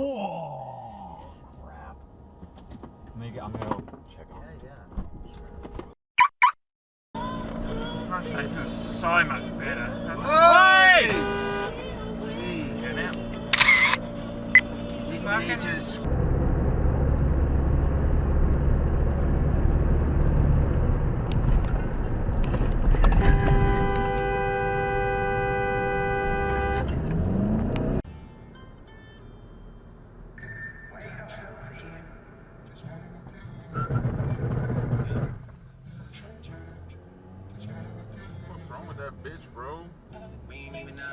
Oh, crap. I'm gonna go check on it. My safe was so much better. Hey! Get out. You Fucking just... What's wrong with that bitch, bro? We ain't even know.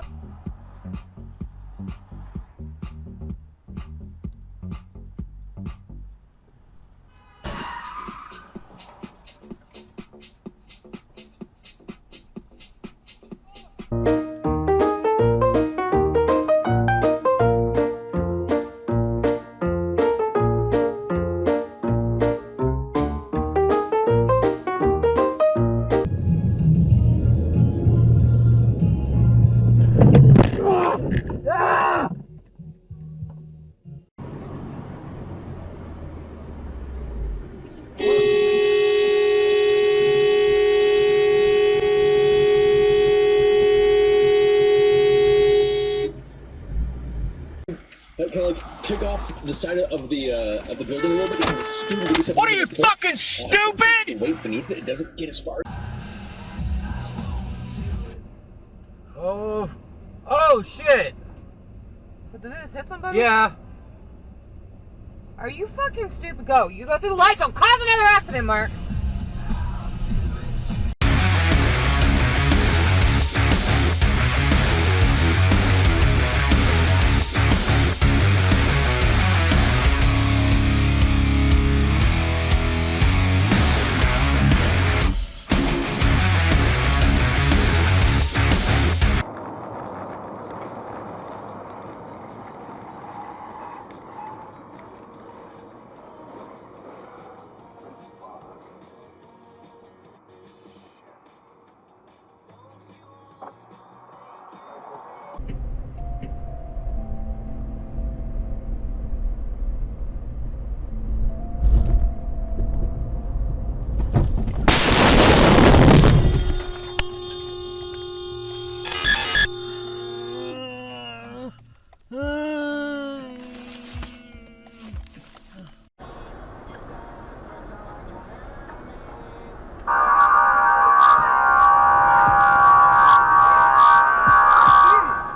Can I like kick off the side of the building a little bit? What are you, fucking stupid? Weight beneath it, it doesn't get as far. Oh. Oh, shit. But did this hit somebody? Yeah. Are you fucking stupid? Go. You go through the light. Don't cause another accident, Mark.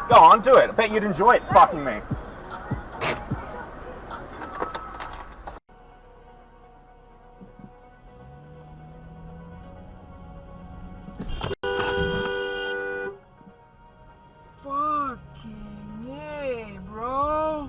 Go on, do it. I bet you'd enjoy it fucking me. Fucking yeah, bro.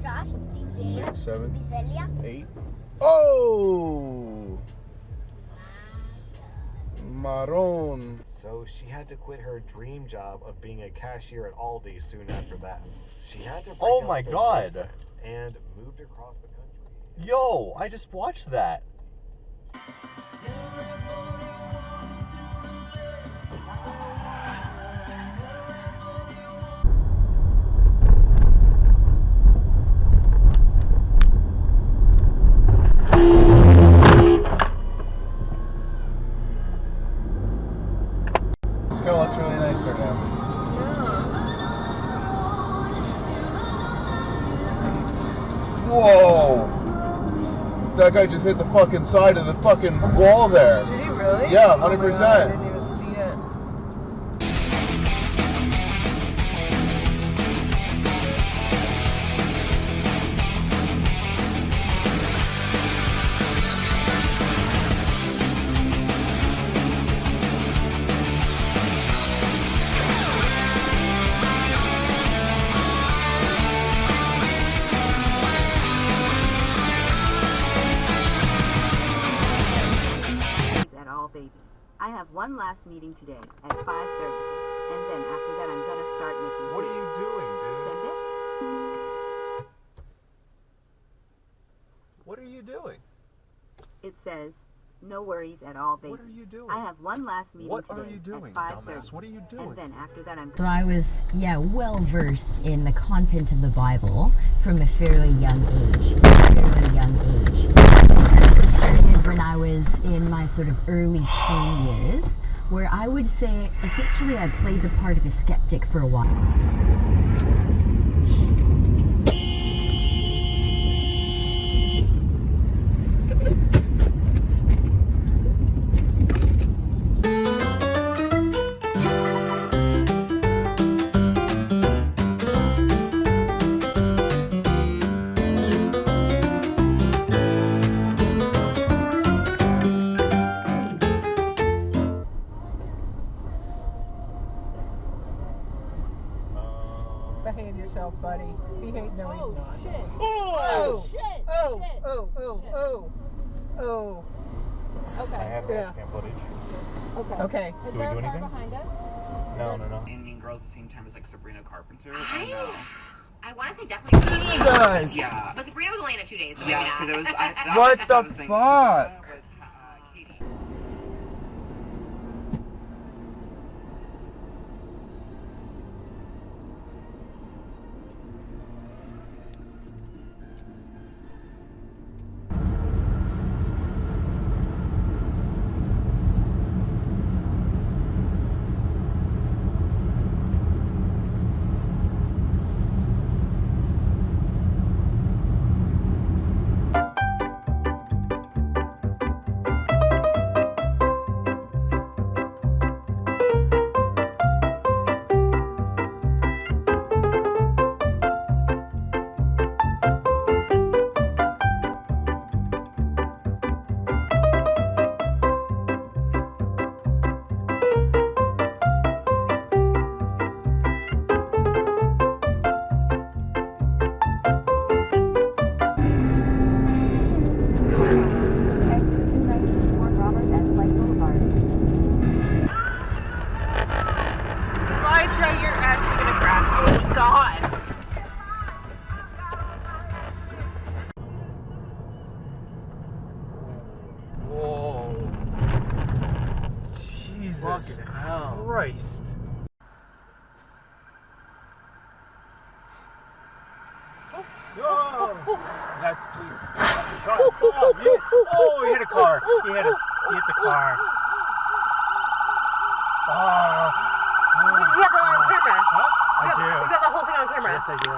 Josh, 6, 7, 8. Oh! Maron. So she had to quit her dream job of being a cashier at Aldi soon after that. She had to break Oh up my with her God. boyfriend and moved across the country. Yo, I just watched that. That looks really nice right now. Whoa! That guy just hit the fucking side of the fucking wall there. Did he really? Yeah, Oh my 100%. God, I didn't even see it. Baby. I have one last meeting today at 5:30. And then after that, I'm gonna start making. What are you doing, dude? Send it. What are you doing? It says, no worries at all, baby. What are you doing? I have one last meeting What today are you doing, at 5:30. dumbass? What are you doing? And then after that, I'm. So I was, well versed in the content of the Bible from a fairly young age. It started when I was in my sort of early teen years, where I would say, essentially, I played the part of a skeptic for a while. Behave yourself, buddy. Behave. No, he's not. Shit. Oh! Shit. Oh! Shit. Oh! Oh! Oh! Oh! I Okay. have Yeah. Dashcam footage. Okay. Is Do we there do a car anything? behind us? No. And Mean Girls at the same time as like Sabrina Carpenter. I want to say definitely. Jesus! Yeah. But Sabrina was only in it 2 days. So Yeah, maybe because not. it was. What the fuck? Katie. Elijah, you're actually gonna crash. Oh my god. Whoa. Jesus Christ. Oh, that's please. Oh, he hit a car. He hit the car. You have that on camera. Huh? I do. You got the whole thing on camera. Yes, I do.